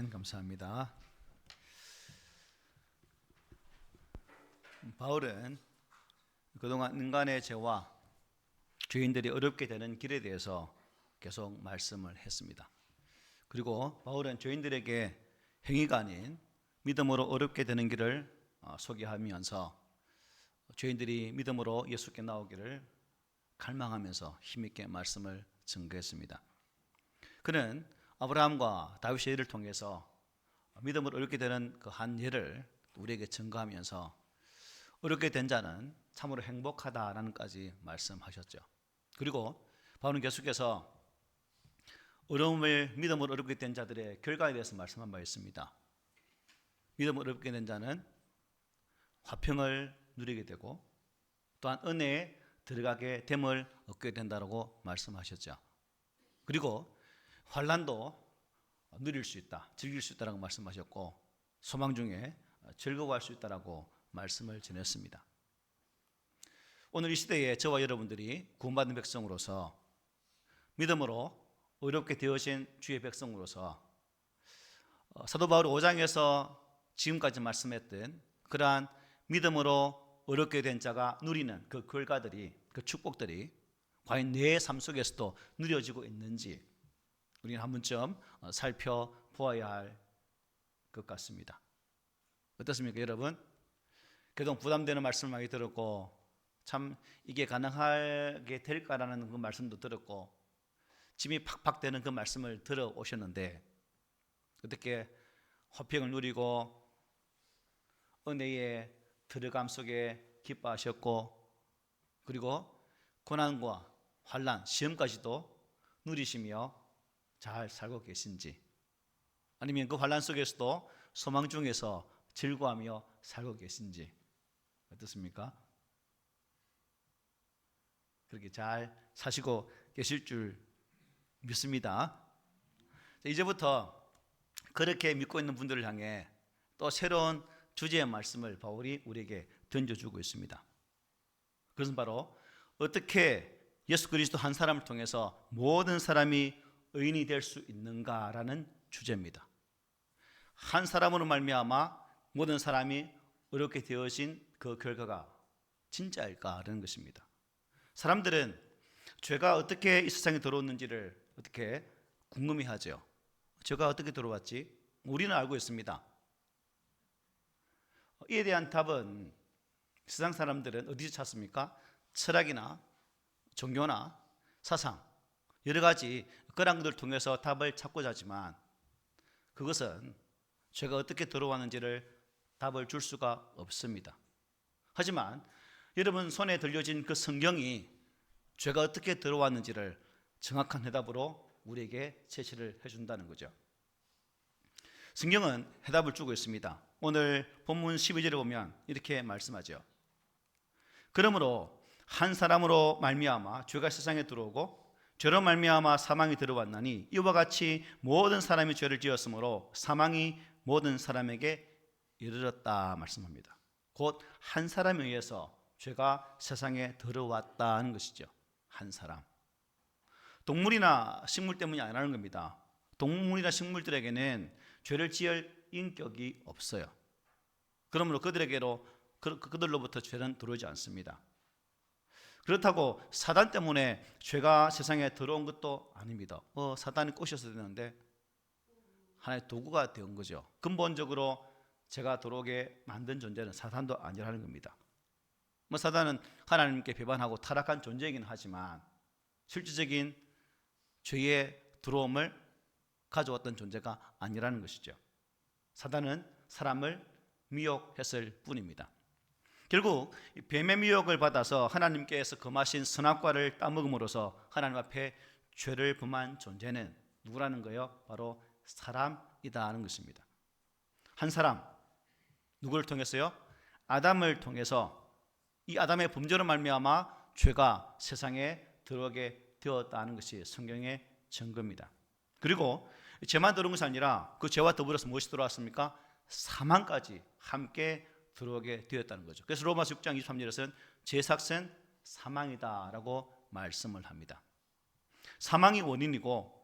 감사합니다. 바울은 그동안 인간의 죄와 죄인들이 어렵게 되는 길에 대해서 계속 말씀을 했습니다. 그리고 바울은 죄인들에게 행위가 아닌 믿음으로 어렵게 되는 길을 소개하면서 죄인들이 믿음으로 예수께 나오기를 갈망하면서 힘있게 말씀을 증거했습니다. 그는 아브라함과 다윗의 예를 통해서 믿음으로 어렵게 되는 그 한 예를 우리에게 증거하면서 어렵게 된 자는 참으로 행복하다라는까지 말씀하셨죠. 그리고 바울은 계속해서 어려움을 믿음으로 어렵게 된 자들의 결과에 대해서 말씀한 바 있습니다. 믿음으로 어렵게 된 자는 화평을 누리게 되고 또한 은혜에 들어가게 됨을 얻게 된다고 말씀하셨죠. 그리고 환난도 누릴 수 있다, 즐길 수 있다라고 말씀하셨고 소망 중에 즐거워할 수 있다라고 말씀을 전했습니다. 오늘 이 시대에 저와 여러분들이 구원받은 백성으로서 믿음으로 어렵게 되어진 주의 백성으로서 사도 바울 5장에서 지금까지 말씀했던 그러한 믿음으로 어렵게 된 자가 누리는 그 결과들이, 그 축복들이 과연 내 삶 속에서도 누려지고 있는지 우리는 한 번쯤 살펴보아야 할 것 같습니다. 어떻습니까, 여러분? 그동안 부담되는 말씀을 많이 들었고 참 이게 가능하게 될까라는 그 말씀도 들었고 짐이 팍팍 되는 그 말씀을 들어오셨는데 어떻게 화평을 누리고 은혜의 들어감 속에 기뻐하셨고 그리고 고난과 환난, 시험까지도 누리시며 잘 살고 계신지, 아니면 그 환난 속에서도 소망 중에서 즐거워하며 살고 계신지 어떻습니까? 그렇게 잘 사시고 계실 줄 믿습니다. 이제부터 그렇게 믿고 있는 분들을 향해 또 새로운 주제의 말씀을 바울이 우리에게 던져주고 있습니다. 그것은 바로 어떻게 예수 그리스도 한 사람을 통해서 모든 사람이 의인이 될 수 있는가라는 주제입니다. 한 사람으로 말미암아 모든 사람이 어렵게 되어진 그 결과가 진짜일까라는 것입니다. 사람들은 죄가 어떻게 이 세상에 들어왔는지를 어떻게 궁금해하죠. 죄가 어떻게 들어왔지? 우리는 알고 있습니다. 이에 대한 답은 세상 사람들은 어디서 찾습니까? 철학이나 종교나 사상, 여러 가지 그런 것들을 통해서 답을 찾고자 하지만 그것은 죄가 어떻게 들어왔는지를 답을 줄 수가 없습니다. 하지만 여러분 손에 들려진 그 성경이 죄가 어떻게 들어왔는지를 정확한 해답으로 우리에게 제시를 해준다는 거죠. 성경은 해답을 주고 있습니다. 오늘 본문 12절에 보면 이렇게 말씀하죠. 그러므로 한 사람으로 말미암아 죄가 세상에 들어오고 죄로 말미암아 사망이 들어왔나니 이와 같이 모든 사람이 죄를 지었으므로 사망이 모든 사람에게 이르렀다 말씀합니다. 곧 한 사람에 의해서 죄가 세상에 들어왔다는 것이죠. 한 사람. 동물이나 식물 때문이 아니라는 겁니다. 동물이나 식물들에게는 죄를 지을 인격이 없어요. 그러므로 그들로부터 죄는 들어오지 않습니다. 그렇다고 사단 때문에 죄가 세상에 들어온 것도 아닙니다. 사단이 꼬셔서 되는데 하나의 도구가 된 거죠. 근본적으로 죄가 들어오게 만든 존재는 사단도 아니라는 겁니다. 사단은 하나님께 배반하고 타락한 존재이긴 하지만 실질적인 죄의 들어옴을 가져왔던 존재가 아니라는 것이죠. 사단은 사람을 미혹했을 뿐입니다. 결국 뱀의 미혹을 받아서 하나님께서 금하신 선악과를 따먹음으로써 하나님 앞에 죄를 범한 존재는 누구라는 거예요? 바로 사람이다 하는 것입니다. 한 사람, 누구를 통해서요? 아담을 통해서 이 아담의 범죄로 말미암아 죄가 세상에 들어오게 되었다는 것이 성경의 증거입니다. 그리고 죄만 들어온 것이 아니라 그 죄와 더불어서 무엇이 들어왔습니까? 사망까지 함께 들어오게 되었다는 거죠. 그래서 로마서 6장 23절에서는 죄 삭은 사망이다라고 말씀을 합니다. 사망이 원인이고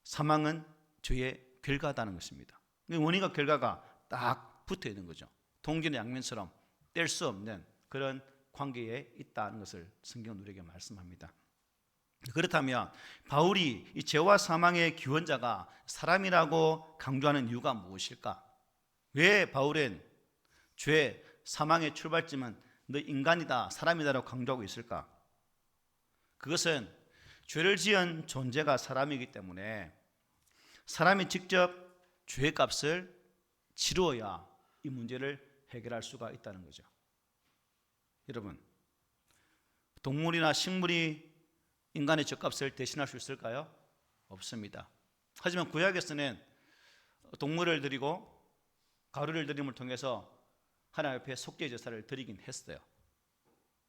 사망은 죄의 결과다는 것입니다. 원인과 결과가 딱 붙어 있는 거죠. 동전의 양면처럼 뗄 수 없는 그런 관계에 있다는 것을 성경은 우리에게 말씀합니다. 그렇다면 바울이 이 죄와 사망의 기원자가 사람이라고 강조하는 이유가 무엇일까? 왜 바울은 죄, 사망의 출발점은 너 인간이다, 사람이다라고 강조하고 있을까? 그것은 죄를 지은 존재가 사람이기 때문에 사람이 직접 죄의 값을 치루어야 이 문제를 해결할 수가 있다는 거죠. 여러분, 동물이나 식물이 인간의 죄값을 대신할 수 있을까요? 없습니다. 하지만 구약에서는 동물을 드리고 가루를 드림을 통해서 하나님 앞에 속죄 제사를 드리긴 했어요.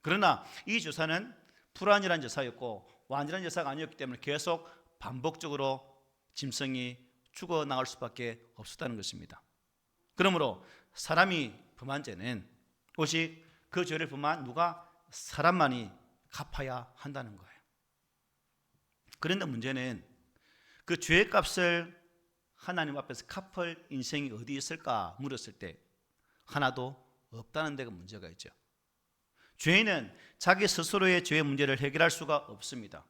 그러나 이 제사는 불완전한 제사였고 완전한 제사가 아니었기 때문에 계속 반복적으로 짐승이 죽어나갈 수밖에 없었다는 것입니다. 그러므로 사람이 범한 죄는 오직 그 죄를 범한 누가? 사람만이 갚아야 한다는 거예요. 그런데 문제는 그 죄의 값을 하나님 앞에서 갚을 인생이 어디 있을까 물었을 때 하나도 없다는 데가 문제가 있죠. 죄인은 자기 스스로의 죄의 문제를 해결할 수가 없습니다.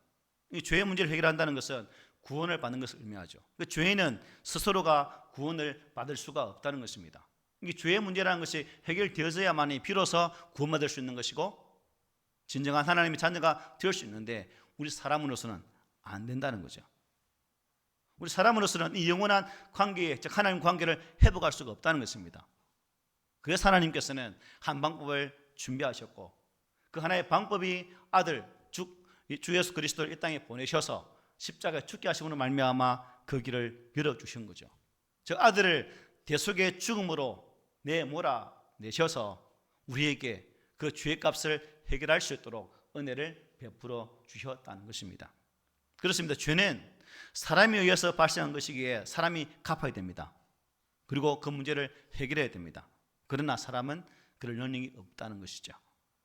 이 죄의 문제를 해결한다는 것은 구원을 받는 것을 의미하죠. 죄인은 스스로가 구원을 받을 수가 없다는 것입니다. 이 죄의 문제라는 것이 해결되어져야만이 비로소 구원받을 수 있는 것이고 진정한 하나님의 자녀가 될 수 있는데 우리 사람으로서는 안 된다는 거죠. 우리 사람으로서는 이 영원한 관계, 즉 하나님 관계를 회복할 수가 없다는 것입니다. 그래서 하나님께서는 한 방법을 준비하셨고 그 하나의 방법이 아들 주 예수 그리스도를 이 땅에 보내셔서 십자가에 죽게 하심으로 말미암아 그 길을 열어주신 거죠. 즉 아들을 대속의 죽음으로 내몰아내셔서 우리에게 그 죄의 값을 해결할 수 있도록 은혜를 베풀어 주셨다는 것입니다. 그렇습니다. 죄는 사람에 의해서 발생한 것이기에 사람이 갚아야 됩니다. 그리고 그 문제를 해결해야 됩니다. 그러나 사람은 그럴 능력이 없다는 것이죠.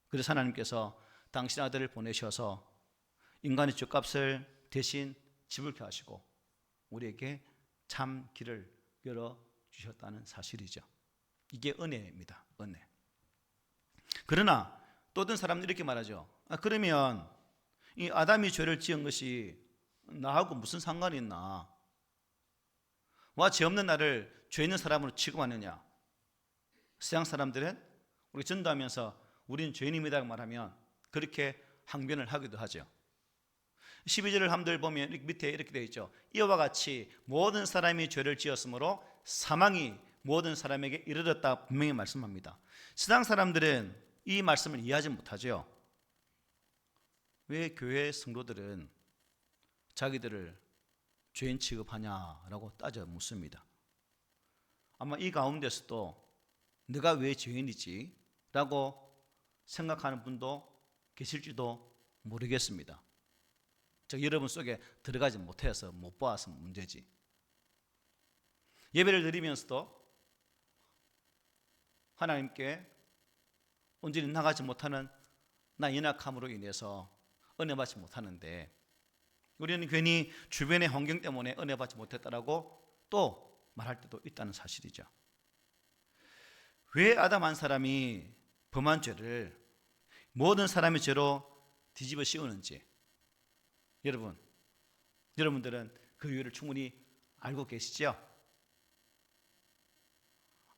그래서 하나님께서 당신 아들을 보내셔서 인간의 죄값을 대신 지불케 하시고 우리에게 참 길을 열어주셨다는 사실이죠. 이게 은혜입니다. 은혜. 그러나 또 어떤 사람들이 이렇게 말하죠. 그러면 이 아담이 죄를 지은 것이 나하고 무슨 상관이 있나? 와, 죄 없는 나를 죄 있는 사람으로 취급하느냐? 서양 사람들은 우리 전도하면서 우리는 죄인입니다 말하면 그렇게 항변을 하기도 하죠. 12절을 함들 보면 밑에 이렇게 되어 있죠. 이와 같이 모든 사람이 죄를 지었으므로 사망이 모든 사람에게 이르렀다 분명히 말씀합니다. 세상 사람들은 이 말씀을 이해하지 못하죠. 왜 교회 성도들은 자기들을 죄인 취급하냐라고 따져 묻습니다. 아마 이 가운데서도 내가 왜 죄인이지? 라고 생각하는 분도 계실지도 모르겠습니다. 즉 여러분 속에 들어가지 못해서 못 봐서 문제지. 예배를 드리면서도 하나님께 온전히 나가지 못하는 나 연약함으로 인해서 은혜 받지 못하는데 우리는 괜히 주변의 환경 때문에 은혜 받지 못했다라고 또 말할 때도 있다는 사실이죠. 왜 아담 한 사람이 범한 죄를 모든 사람의 죄로 뒤집어 씌우는지 여러분들은 그 이유를 충분히 알고 계시죠?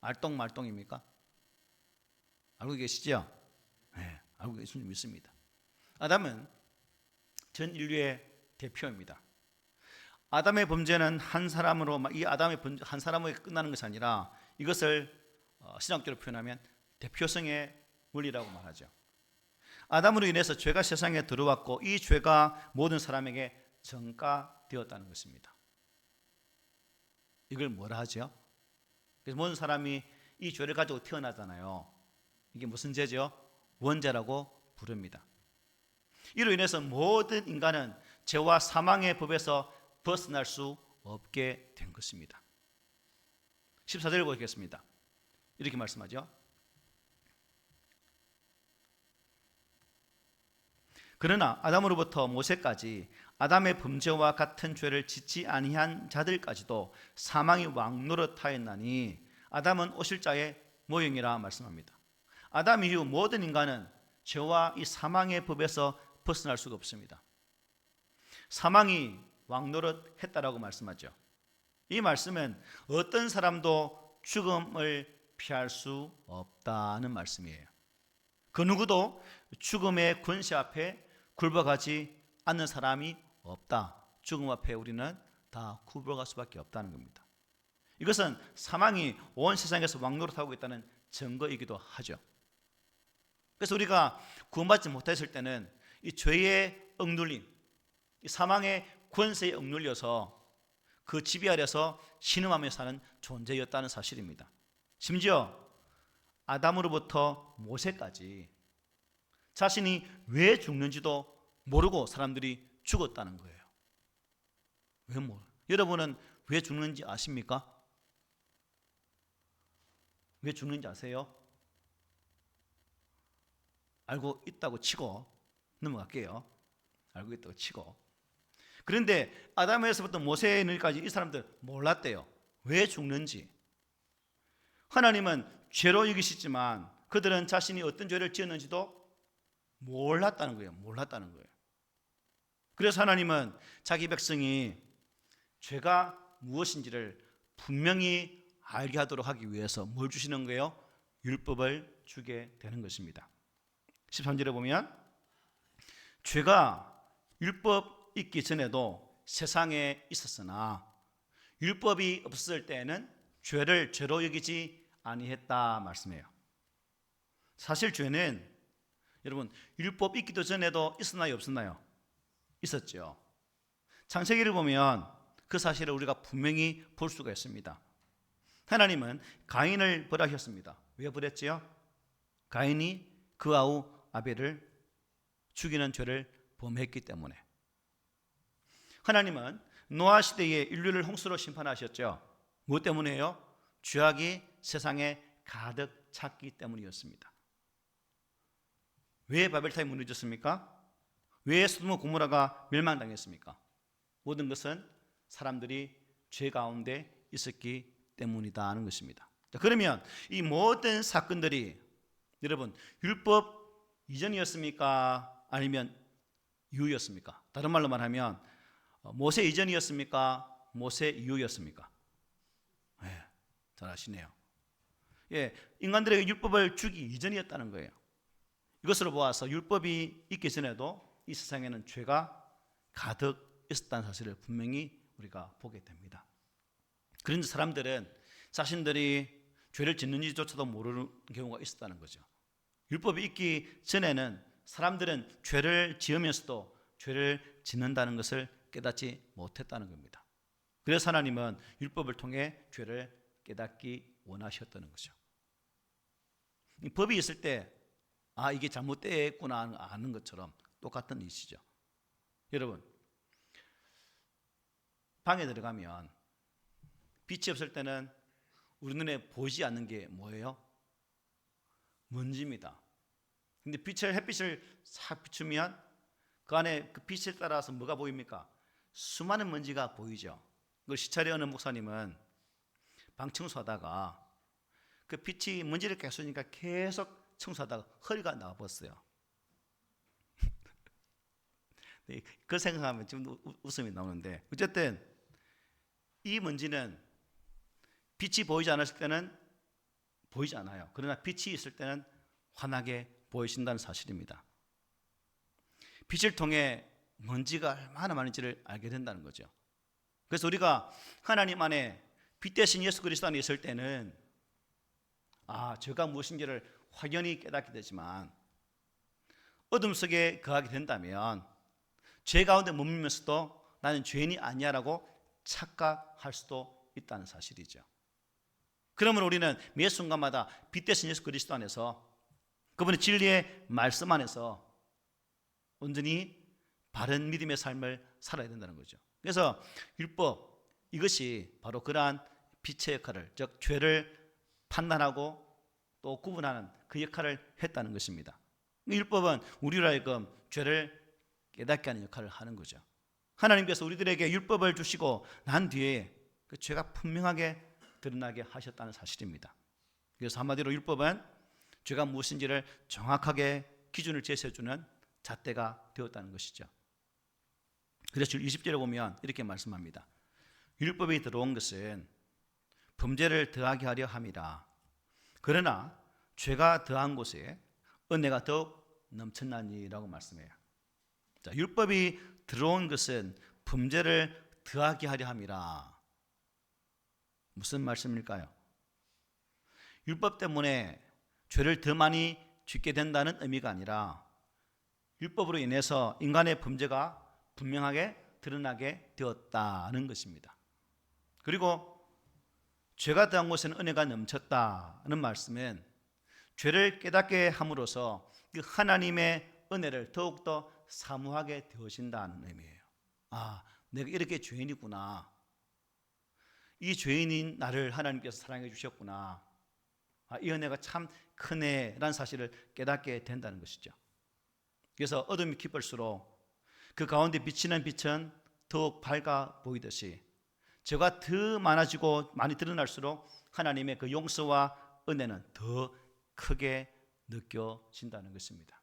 알똥말똥입니까? 알고 계시죠? 네, 알고 계시는 줄 믿습니다. 아담은 전 인류의 대표입니다. 아담의 범죄는 한 사람으로 이 아담의 범죄 한 사람으로 끝나는 것이 아니라 이것을 신학적으로 표현하면 대표성의 원리라고 말하죠. 아담으로 인해서 죄가 세상에 들어왔고 이 죄가 모든 사람에게 전가되었다는 것입니다. 이걸 뭐라 하죠? 그래서 모든 사람이 이 죄를 가지고 태어나잖아요. 이게 무슨 죄죠? 원죄라고 부릅니다. 이로 인해서 모든 인간은 죄와 사망의 법에서 벗어날 수 없게 된 것입니다. 14절 보겠습니다. 이렇게 말씀하죠. 그러나 아담으로부터 모세까지 아담의 범죄와 같은 죄를 짓지 아니한 자들까지도 사망이 왕노릇하였나니 아담은 오실자의 모형이라 말씀합니다. 아담 이후 모든 인간은 죄와 이 사망의 법에서 벗어날 수가 없습니다. 사망이 왕노릇했다라고 말씀하죠. 이 말씀은 어떤 사람도 죽음을 피할 수 없다는 말씀이에요. 그 누구도 죽음의 권세 앞에 굴복하지 않는 사람이 없다. 죽음 앞에 우리는 다 굴복할 수밖에 없다는 겁니다. 이것은 사망이 온 세상에서 왕노릇하고 있다는 증거이기도 하죠. 그래서 우리가 구원받지 못했을 때는 이 죄의 억눌림, 이 사망의 권세에 억눌려서 그 지배 아래서 신음하며 사는 존재였다는 사실입니다. 심지어 아담으로부터 모세까지 자신이 왜 죽는지도 모르고 사람들이 죽었다는 거예요. 여러분은 왜 죽는지 아십니까? 왜 죽는지 아세요? 알고 있다고 치고 넘어갈게요. 알고 있다고 치고. 그런데 아담에서부터 모세에 이르기까지 이 사람들 몰랐대요. 왜 죽는지. 하나님은 죄로 여기시지만 그들은 자신이 어떤 죄를 지었는지도 몰랐다는 거예요. 몰랐다는 거예요. 그래서 하나님은 자기 백성이 죄가 무엇인지를 분명히 알게 하도록 하기 위해서 뭘 주시는 거예요? 율법을 주게 되는 것입니다. 13절에 보면 죄가 율법 있기 전에도 세상에 있었으나 율법이 없을 때에는 죄를 죄로 여기지 아니했다 말씀해요. 사실 죄는 여러분 율법 있기도 전에도 있었나요? 없었나요? 있었죠. 창세기를 보면 그 사실을 우리가 분명히 볼 수가 있습니다. 하나님은 가인을 벌하셨습니다. 왜 벌했지요? 가인이 그 아우 아벨을 죽이는 죄를 범했기 때문에. 하나님은 노아 시대에 인류를 홍수로 심판하셨죠. 무엇 때문에요? 죄악이 세상에 가득 찼기 때문이었습니다. 왜 바벨탑이 무너졌습니까? 왜 소돔과 고모라가 멸망당했습니까? 모든 것은 사람들이 죄 가운데 있었기 때문이다 하는 것입니다. 자, 그러면 이 모든 사건들이 여러분 율법 이전이었습니까? 아니면 이후였습니까? 다른 말로 말하면 모세 이전이었습니까? 모세 이후였습니까? 네, 잘 아시네요. 예, 인간들에게 율법을 주기 이전이었다는 거예요. 이것으로 보아서 율법이 있기 전에도 이 세상에는 죄가 가득 있었다는 사실을 분명히 우리가 보게 됩니다. 그런데 사람들은 자신들이 죄를 짓는지조차도 모르는 경우가 있었다는 거죠. 율법이 있기 전에는 사람들은 죄를 지으면서도 죄를 짓는다는 것을 깨닫지 못했다는 겁니다. 그래서 하나님은 율법을 통해 죄를 깨닫기 원하셨다는 거죠. 이 법이 있을 때 이게 잘못됐구나 아는 것처럼 똑같은 이시죠. 여러분 방에 들어가면 빛이 없을 때는 우리 눈에 보이지 않는 게 뭐예요? 먼지입니다. 근데 햇빛을 싹 비추면 그 안에 그 빛에 따라서 뭐가 보입니까? 수많은 먼지가 보이죠. 그걸 시찰에 어느 목사님은 방 청소하다가 그 빛이 먼지를 계속 쏘니까 계속 청소하다가 허리가 나와버렸어요. 그 생각하면 지금 웃음이 나오는데 어쨌든 이 먼지는 빛이 보이지 않았을 때는 보이지 않아요. 그러나 빛이 있을 때는 환하게 보이신다는 사실입니다. 빛을 통해 먼지가 얼마나 많은지를 알게 된다는 거죠. 그래서 우리가 하나님 안에 빛 대신 예수 그리스도 안에 있을 때는 죄가 무엇인지를 확연히 깨닫게 되지만 어둠 속에 거하게 된다면 죄 가운데 머물면서도 나는 죄인이 아니야라고 착각할 수도 있다는 사실이죠. 그러면 우리는 매 순간마다 빛 대신 예수 그리스도 안에서 그분의 진리의 말씀 안에서 온전히 바른 믿음의 삶을 살아야 된다는 거죠. 그래서 율법 이것이 바로 그러한 빛의 역할을, 즉 죄를 판단하고 또 구분하는 그 역할을 했다는 것입니다. 율법은 우리로 하여금 죄를 깨닫게 하는 역할을 하는 거죠. 하나님께서 우리들에게 율법을 주시고 난 뒤에 그 죄가 분명하게 드러나게 하셨다는 사실입니다. 그래서 한마디로 율법은 죄가 무엇인지를 정확하게 기준을 제시해주는 잣대가 되었다는 것이죠. 그래서 20절에 보면 이렇게 말씀합니다. 율법이 들어온 것은 범죄를 더하게 하려 함이라. 그러나 죄가 더한 곳에 은혜가 더욱 넘쳤나니라고 말씀해요. 자, 율법이 들어온 것은 범죄를 더하게 하려 함이라. 무슨 말씀일까요? 율법 때문에 죄를 더 많이 짓게 된다는 의미가 아니라 율법으로 인해서 인간의 범죄가 분명하게 드러나게 되었다는 것입니다. 그리고 죄가 더한 곳에는 은혜가 넘쳤다는 말씀은 죄를 깨닫게 함으로써 그 하나님의 은혜를 더욱더 사모하게 되어진다는 의미예요. 아, 내가 이렇게 죄인이구나. 이 죄인인 나를 하나님께서 사랑해 주셨구나. 아, 이 은혜가 참 크네라는 사실을 깨닫게 된다는 것이죠. 그래서 어둠이 깊을수록 그 가운데 비치는 빛은 더욱 밝아 보이듯이 죄가 더 많아지고 많이 드러날수록 하나님의 그 용서와 은혜는 더 크게 느껴진다는 것입니다.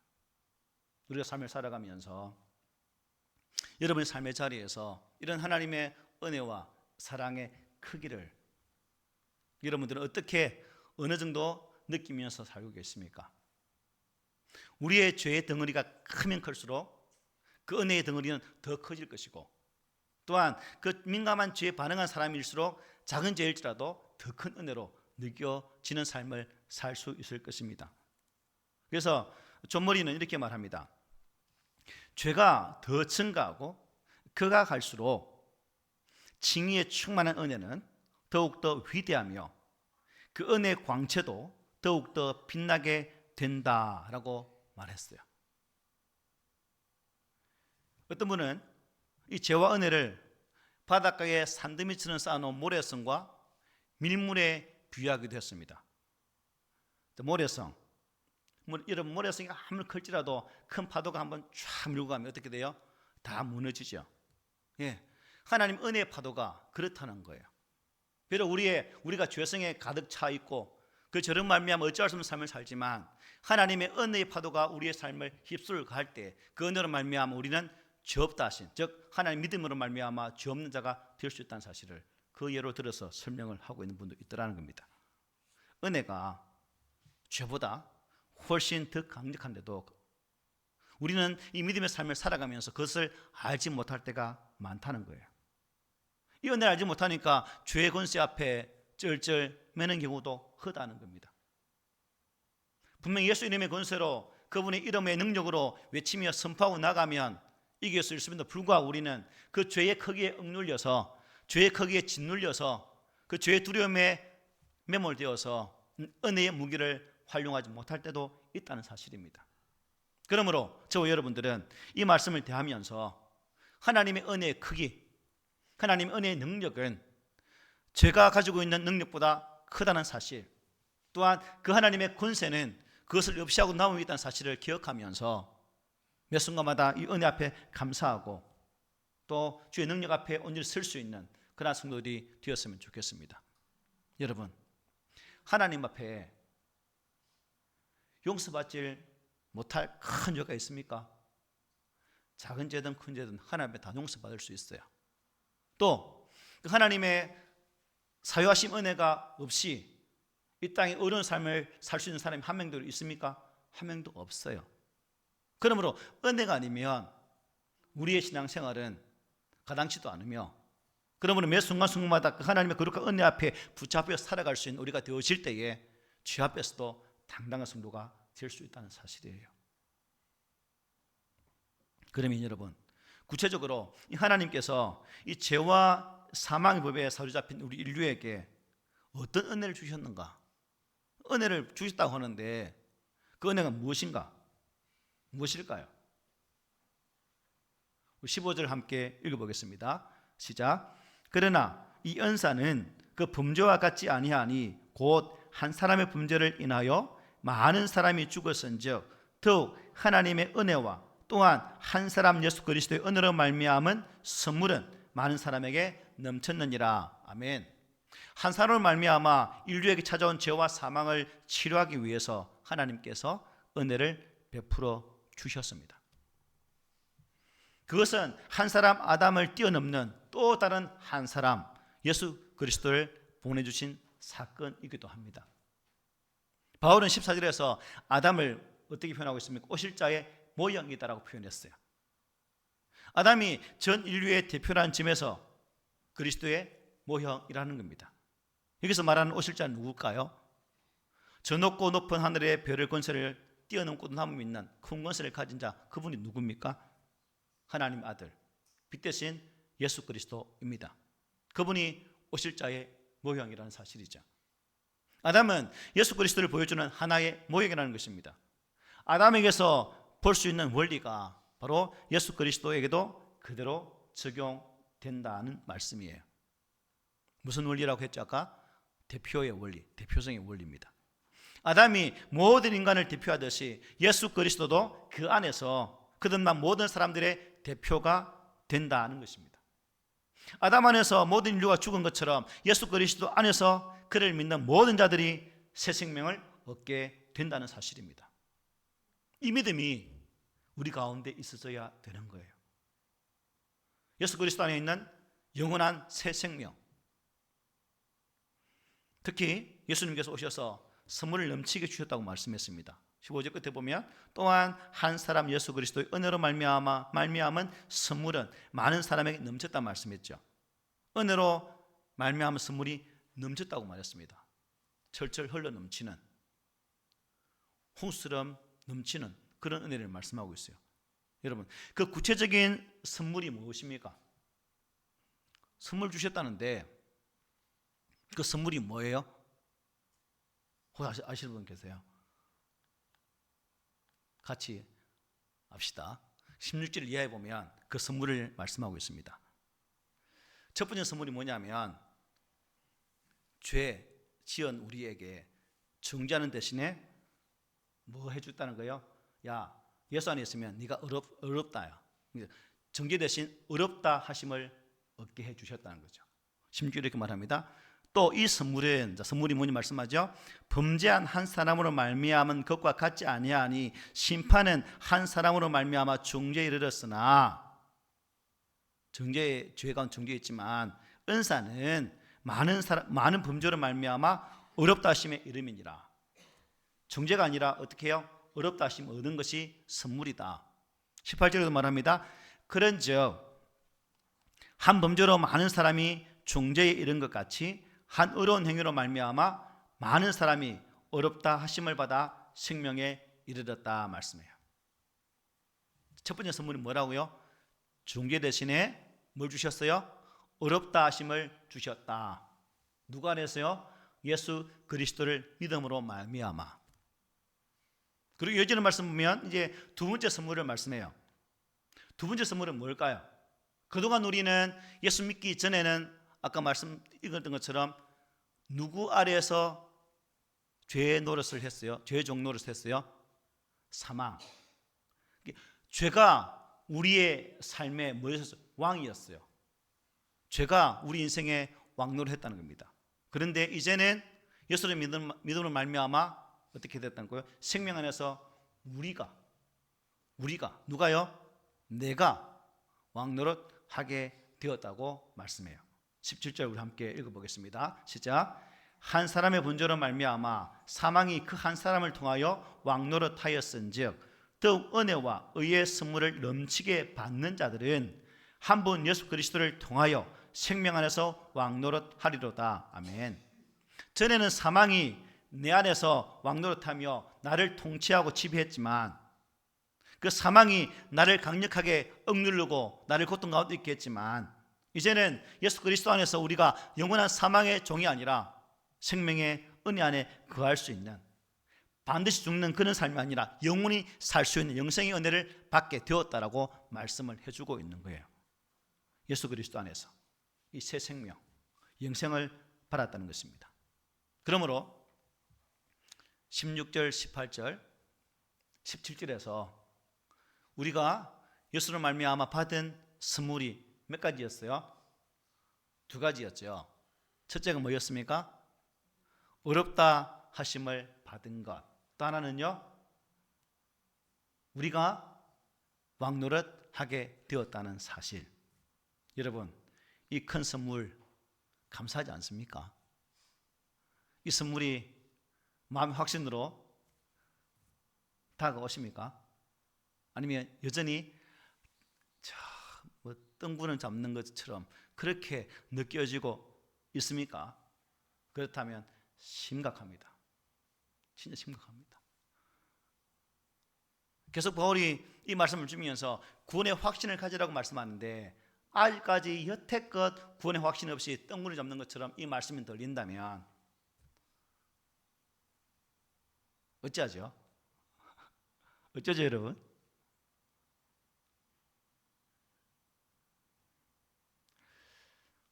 우리가 삶을 살아가면서 여러분의 삶의 자리에서 이런 하나님의 은혜와 사랑의 크기를 여러분들은 어떻게 어느 정도 느끼면서 살고 계십니까? 우리의 죄의 덩어리가 크면 클수록 그 은혜의 덩어리는 더 커질 것이고, 또한 그 민감한 죄에 반응한 사람일수록 작은 죄일지라도 더 큰 은혜로 느껴지는 삶을 살 수 있을 것입니다. 그래서 존머리는 이렇게 말합니다. 죄가 더 증가하고 그가 갈수록 칭의에 충만한 은혜는 더욱더 위대하며 그 은혜의 광채도 더욱더 빛나게 된다라고 말했어요. 어떤 분은 이 죄와 은혜를 바닷가에 산더미처럼 쌓아놓은 모래성과 밀물에 비유하기도 했습니다. 모래성, 이런 모래성이 아무리 클지라도 큰 파도가 한번 쫙 밀고 가면 어떻게 돼요? 다 무너지죠. 예, 하나님 은혜의 파도가 그렇다는 거예요. 비록 우리가 죄성에 가득 차 있고 그 저런 말미암아 어찌할 수 없는 삶을 살지만 하나님의 은혜의 파도가 우리의 삶을 휩쓸고 갈 때 그 은혜로 말미암아 우리는 죄 없다 하신, 즉 하나님 믿음으로 말미암아 죄 없는 자가 될 수 있다는 사실을 그 예로 들어서 설명을 하고 있는 분도 있더라는 겁니다. 은혜가 죄보다 훨씬 더 강력한데도 우리는 이 믿음의 삶을 살아가면서 그것을 알지 못할 때가 많다는 거예요. 이 은혜를 알지 못하니까 죄의 권세 앞에 쩔쩔 매는 경우도 크다는 겁니다. 분명히 예수 이름의 권세로 그분의 이름의 능력으로 외치며 선포하고 나가면 이길 수 있음에도 불구하고 우리는 그 죄의 크기에 억눌려서, 죄의 크기에 짓눌려서 그 죄의 두려움에 매몰되어서 은혜의 무기를 활용하지 못할 때도 있다는 사실입니다. 그러므로 저와 여러분들은 이 말씀을 대하면서 하나님의 은혜의 크기, 하나님의 은혜의 능력은 죄가 가지고 있는 능력보다 크다는 사실, 또한 그 하나님의 권세는 그것을 없이하고 남음이 있다는 사실을 기억하면서 매 순간마다 이 은혜 앞에 감사하고 또 주의 능력 앞에 온전히 설 수 있는 그런 성도들이 되었으면 좋겠습니다. 여러분, 하나님 앞에 용서받지 못할 큰 죄가 있습니까? 작은 죄든 큰 죄든 하나님 앞에 다 용서받을 수 있어요. 또 그 하나님의 사유하심 은혜가 없이 이 땅에 어려운 삶을 살 수 있는 사람이 한 명도 있습니까? 한 명도 없어요. 그러므로 은혜가 아니면 우리의 신앙생활은 가당치도 않으며, 그러므로 매 순간순간마다 그 하나님의 거룩한 은혜 앞에 붙잡혀 살아갈 수 있는 우리가 되어질 때에 죄 앞에서도 당당한 성도가 될 수 있다는 사실이에요. 그러면 여러분, 구체적으로 이 하나님께서 이 죄와 사망의 법에 사로잡힌 우리 인류에게 어떤 은혜를 주셨는가? 은혜를 주셨다고 하는데 그 은혜가 무엇인가? 무엇일까요? 15절 함께 읽어보겠습니다. 시작. 그러나 이 은사는 그 범죄와 같지 아니하니 곧 한 사람의 범죄를 인하여 많은 사람이 죽었은즉 더욱 하나님의 은혜와 또한 한 사람 예수 그리스도의 은혜로 말미암은 선물은 많은 사람에게 넘쳤느니라. 아멘. 한 사람으로 말미암아 인류에게 찾아온 죄와 사망을 치료하기 위해서 하나님께서 은혜를 베풀어 주셨습니다. 그것은 한 사람 아담을 뛰어넘는 또 다른 한 사람 예수 그리스도를 보내주신 사건이기도 합니다. 바울은 14절에서 아담을 어떻게 표현하고 있습니까? 오실자의 모형이다라고 표현했어요. 아담이 전 인류의 대표라는 점에서 그리스도의 모형이라는 겁니다. 여기서 말하는 오실자는 누굴까요? 저 높고 높은 하늘의 별의 권세를 뛰어넘고 남음 있는 큰 권세를 가진 자, 그분이 누굽니까? 하나님 아들, 빛 대신 예수 그리스도입니다. 그분이 오실자의 모형이라는 사실이죠. 아담은 예수 그리스도를 보여주는 하나의 모형이라는 것입니다. 아담에게서 볼 수 있는 원리가 바로 예수 그리스도에게도 그대로 적용된다는 말씀이에요. 무슨 원리라고 했죠? 아까 대표의 원리, 대표성의 원리입니다. 아담이 모든 인간을 대표하듯이 예수 그리스도도 그 안에서 거듭난 모든 사람들의 대표가 된다는 것입니다. 아담 안에서 모든 인류가 죽은 것처럼 예수 그리스도 안에서 그를 믿는 모든 자들이 새 생명을 얻게 된다는 사실입니다. 이 믿음이 우리 가운데 있어야 되는 거예요. 예수 그리스도 안에 있는 영원한 새 생명, 특히 예수님께서 오셔서 선물을 넘치게 주셨다고 말씀했습니다. 15절 끝에 보면 또한 한 사람 예수 그리스도의 은혜로 말미암은 선물은 많은 사람에게 넘쳤다 말씀했죠. 은혜로 말미암은 선물이 넘쳤다고 말했습니다. 철철 흘러 넘치는, 홍수처럼 넘치는 그런 은혜를 말씀하고 있어요. 여러분, 그 구체적인 선물이 무엇입니까? 선물 주셨다는데 그 선물이 뭐예요? 혹시 아시는 분 계세요? 같이 합시다. 16절 이하에 보면 그 선물을 말씀하고 있습니다. 첫 번째 선물이 뭐냐면 죄 지은 우리에게 정죄하는 대신에 뭐 해줬다는 거예요? 야, 예수 안에 있으면 네가 어렵다야. 정죄 대신 어렵다 하심을 얻게 해주셨다는 거죠. 16절 이렇게 말합니다. 또 이 선물은, 선물이 뭐니 말씀하죠? 범죄한 한 사람으로 말미암은 것과 같지 아니하니 심판은 한 사람으로 말미암아 정죄에 이르렀으나, 죄가 정죄했지만 은사는 많은 범죄로 말미암아 어렵다 하심에 이름이니라. 정죄가 아니라 어떻게 해요? 어렵다 하심 얻은 것이 선물이다. 18절에도 말합니다. 그런즉 한 범죄로 많은 사람이 정죄에 이른 것 같이 한 어려운 행위로 말미암아 많은 사람이 어렵다 하심을 받아 생명에 이르렀다 말씀해요. 첫 번째 선물이 뭐라고요? 정죄 대신에 뭘 주셨어요? 어렵다 하심을 주셨다. 누가 안에서요? 예수 그리스도를 믿음으로 말미암아. 그리고 이어지는 말씀 보면 이제 두 번째 선물을 말씀해요. 두 번째 선물은 뭘까요? 그동안 우리는 예수 믿기 전에는 아까 말씀 읽었던 것처럼 누구 아래에서 죄의 노릇을 했어요? 죄의 종 노릇을 했어요? 사망. 죄가 우리의 삶의 뭐였어요? 왕이었어요. 죄가 우리 인생의 왕노를 했다는 겁니다. 그런데 이제는 예수를 믿음으로 말미암아 어떻게 됐다는 거예요? 생명 안에서 우리가 누가요? 내가 왕노릇 하게 되었다고 말씀해요. 17절 우리 함께 읽어보겠습니다. 시작. 한 사람의 범죄로 말미암아 사망이 그 한 사람을 통하여 왕노릇하였은즉 더욱 은혜와 의의 선물을 넘치게 받는 자들은 한 분 예수 그리스도를 통하여 생명 안에서 왕노릇하리로다. 아멘. 전에는 사망이 내 안에서 왕노릇하며 나를 통치하고 지배했지만, 그 사망이 나를 강력하게 억누르고 나를 고통 가운데 있게 했지만, 이제는 예수 그리스도 안에서 우리가 영원한 사망의 종이 아니라 생명의 은혜 안에 거할 수 있는, 반드시 죽는 그런 삶이 아니라 영원히 살 수 있는 영생의 은혜를 받게 되었다라고 말씀을 해주고 있는 거예요. 예수 그리스도 안에서 이 새 생명, 영생을 받았다는 것입니다. 그러므로 16절, 18절, 17절에서 우리가 예수로 말미암아 받은 선물이 몇 가지였어요? 두 가지였죠. 첫째가 뭐였습니까? 어렵다 하심을 받은 것. 또 하나는요, 우리가 왕노릇하게 되었다는 사실. 여러분, 이 큰 선물 감사하지 않습니까? 이 선물이 마음의 확신으로 다가오십니까? 아니면 여전히 뭐 뜬구름 잡는 것처럼 그렇게 느껴지고 있습니까? 그렇다면 심각합니다. 진짜 심각합니다. 계속 바울이 이 말씀을 주면서 구원의 확신을 가지라고 말씀하는데, 아직까지 여태껏 구원의 확신 없이 뜬구름 잡는 것처럼 이 말씀이 들린다면 어찌하죠? 어쩌죠, 여러분?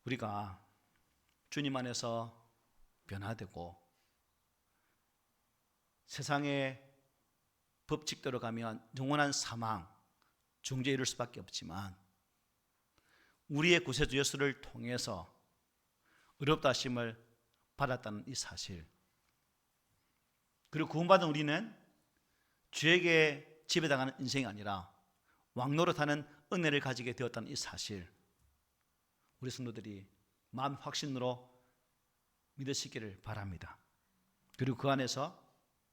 우리가 주님 안에서 변화되고 세상의 법칙대로 가면 영원한 사망, 중죄에 이를 수밖에 없지만, 우리의 구세주 예수를 통해서 의롭다 하심을 받았다는 이 사실, 그리고 구원받은 우리는 주에게 지배당하는 인생이 아니라 왕노릇하는 은혜를 가지게 되었다는 이 사실, 우리 성도들이 마음 확신으로 믿으시기를 바랍니다. 그리고 그 안에서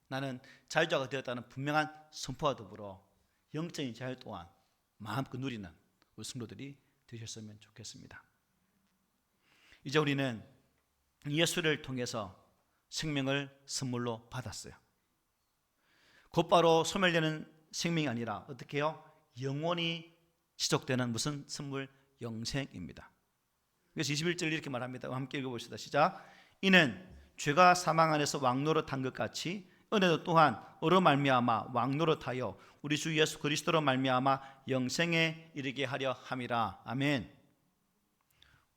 나는 자유자가 되었다는 분명한 선포와 더불어 영적인 자유 또한 마음껏 누리는 우리 성도들이 되셨으면 좋겠습니다. 이제 우리는 예수를 통해서 생명을 선물로 받았어요. 곧바로 소멸되는 생명이 아니라 어떻게 해요? 영원히 지속되는 무슨 선물? 영생입니다. 그래서 21절 이렇게 말합니다. 함께 읽어봅시다. 시작. 이는 죄가 사망 안에서 왕노릇한 것 같이 은혜도 또한 어로 말미암아 왕노릇하여 우리 주 예수 그리스도로 말미암아 영생에 이르게 하려 함이라. 아멘.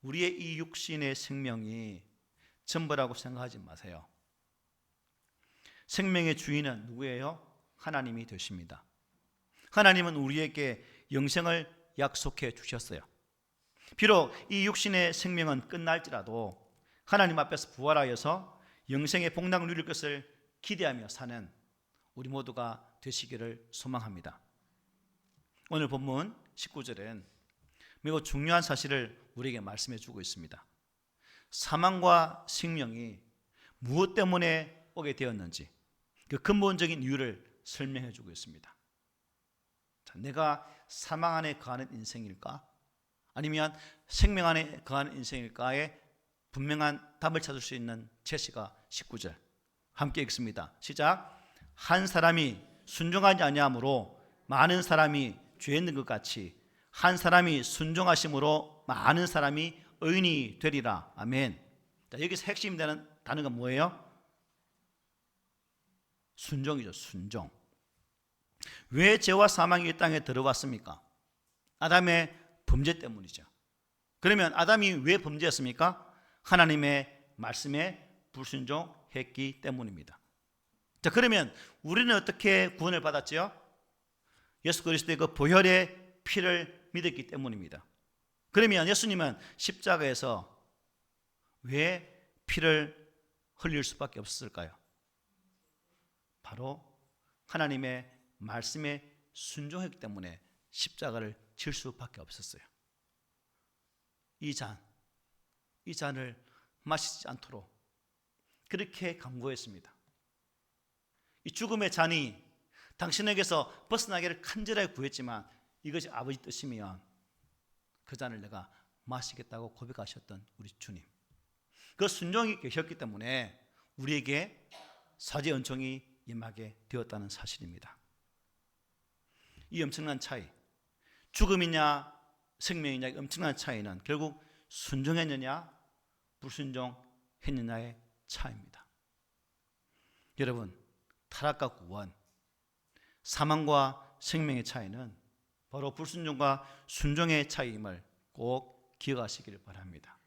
우리의 이 육신의 생명이 전부라고 생각하지 마세요. 생명의 주인은 누구예요? 하나님이 되십니다. 하나님은 우리에게 영생을 약속해 주셨어요. 비록 이 육신의 생명은 끝날지라도 하나님 앞에서 부활하여서 영생의 복락을 누릴 것을 기대하며 사는 우리 모두가 되시기를 소망합니다. 오늘 본문 19절은 매우 중요한 사실을 우리에게 말씀해 주고 있습니다. 사망과 생명이 무엇 때문에 오게 되었는지 그 근본적인 이유를 설명해 주고 있습니다. 자, 내가 사망 안에 거하는 인생일까? 아니면 생명 안에 거하는 인생일까에 분명한 답을 찾을 수 있는 제시가 19절 함께 읽습니다. 시작. 한 사람이 순종하지 아니함으로 많은 사람이 죄 있는 것 같이 한 사람이 순종하심으로 많은 사람이 의인이 되리라. 아멘. 자, 여기서 핵심이 되는 단어가 뭐예요? 순종이죠. 순종. 왜 죄와 사망이 이 땅에 들어왔습니까? 아담의 범죄 때문이죠. 그러면 아담이 왜 범죄했습니까? 하나님의 말씀에 불순종했기 때문입니다. 자, 그러면 우리는 어떻게 구원을 받았죠? 예수 그리스도의 그 보혈의 피를 믿었기 때문입니다. 그러면 예수님은 십자가에서 왜 피를 흘릴 수밖에 없었을까요? 바로 하나님의 말씀에 순종했기 때문에 십자가를 질 수밖에 없었어요. 이 잔을 마시지 않도록 그렇게 강구했습니다. 이 죽음의 잔이 당신에게서 벗어나기를 간절하게 구했지만 이것이 아버지 뜻이면 그 잔을 내가 마시겠다고 고백하셨던 우리 주님, 그 순종이 계셨기 때문에 우리에게 사죄 은총이 임하게 되었다는 사실입니다. 이 엄청난 차이, 죽음이냐 생명이냐 이 엄청난 차이는 결국 순종했느냐 불순종했느냐의 차이입니다. 여러분, 타락과 구원, 사망과 생명의 차이는 바로 불순종과 순종의 차이임을 꼭 기억하시기를 바랍니다.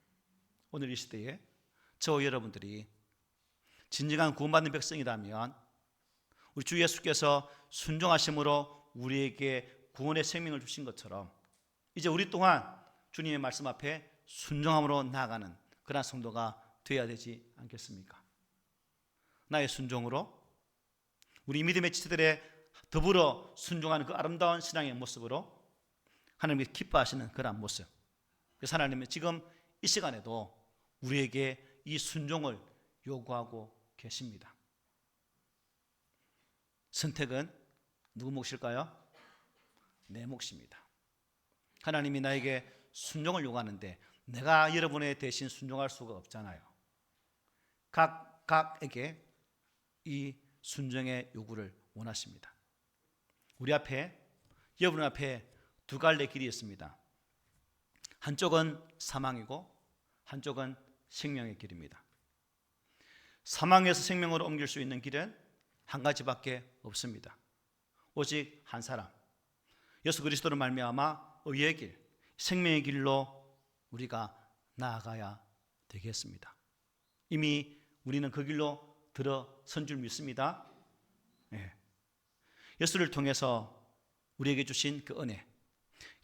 오늘 이 시대에 저와 여러분들이 진정한 구원받는 백성이라면 우리 주 예수께서 순종하심으로 우리에게 구원의 생명을 주신 것처럼 이제 우리 또한 주님의 말씀 앞에 순종함으로 나아가는 그런 성도가 되어야 되지 않겠습니까? 나의 순종으로 우리 믿음의 지체들의 더불어 순종하는 그 아름다운 신앙의 모습으로 하나님이 기뻐하시는 그런 모습. 그래서 하나님은 지금 이 시간에도 우리에게 이 순종을 요구하고 계십니다. 선택은 누구 몫일까요? 내 몫입니다. 하나님이 나에게 순종을 요구하는데 내가 여러분의 대신 순종할 수가 없잖아요. 각에게 이 순종의 요구를 원하십니다. 우리 앞에, 여러분 앞에 두 갈래 길이 있습니다. 한쪽은 사망이고 한쪽은 생명의 길입니다. 사망에서 생명으로 옮길 수 있는 길은 한 가지밖에 없습니다. 오직 한 사람, 예수 그리스도로 말미암아 의의 길, 생명의 길로 우리가 나아가야 되겠습니다. 이미 우리는 그 길로 들어선 줄 믿습니다. 네. 예수를 통해서 우리에게 주신 그 은혜,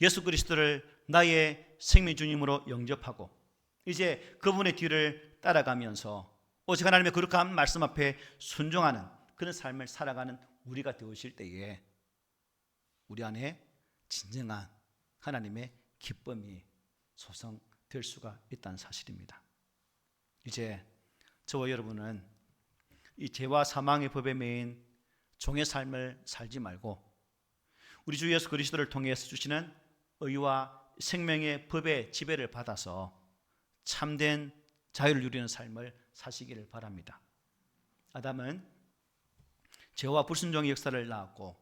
예수 그리스도를 나의 생명 주님으로 영접하고 이제 그분의 뒤를 따라가면서 오직 하나님의 거룩한 말씀 앞에 순종하는 그런 삶을 살아가는 우리가 되어질 때에 우리 안에 진정한 하나님의 기쁨이 소성될 수가 있다는 사실입니다. 이제 저와 여러분은 이 죄와 사망의 법에 매인 종의 삶을 살지 말고 우리 주 예수 그리스도를 통해서 주시는 의와 생명의 법의 지배를 받아서 참된 자유를 누리는 삶을 사시기를 바랍니다. 아담은 죄와 불순종의 역사를 낳았고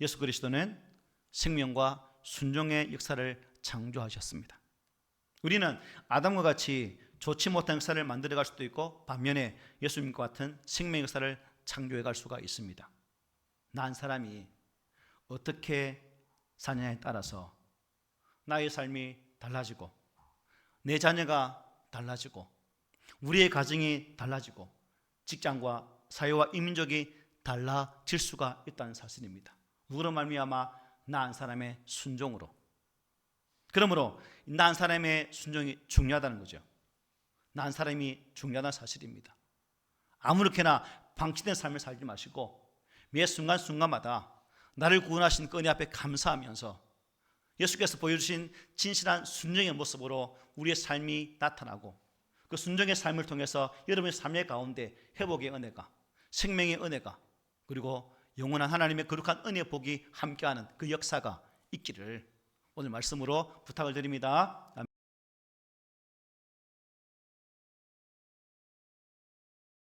예수 그리스도는 생명과 순종의 역사를 창조하셨습니다. 우리는 아담과 같이 좋지 못한 역사를 만들어갈 수도 있고 반면에 예수님과 같은 생명의 역사를 창조해갈 수가 있습니다. 난 사람이 어떻게 사느냐에 따라서 나의 삶이 달라지고 내 자녀가 달라지고 우리의 가정이 달라지고 직장과 사회와 이민족이 달라질 수가 있다는 사실입니다. 누구로 말미암아 나 한 사람의 순종으로. 그러므로 나 한 사람의 순종이 중요하다는 거죠. 나 한 사람이 중요하다는 사실입니다. 아무렇게나 방치된 삶을 살지 마시고 매 순간순간마다 나를 구원하신 그 은혜 앞에 감사하면서 예수께서 보여주신 진실한 순종의 모습으로 우리의 삶이 나타나고 그 순종의 삶을 통해서 여러분의 삶의 가운데 회복의 은혜가, 생명의 은혜가, 그리고 영원한 하나님의 거룩한 은혜의 복이 함께하는 그 역사가 있기를 오늘 말씀으로 부탁을 드립니다.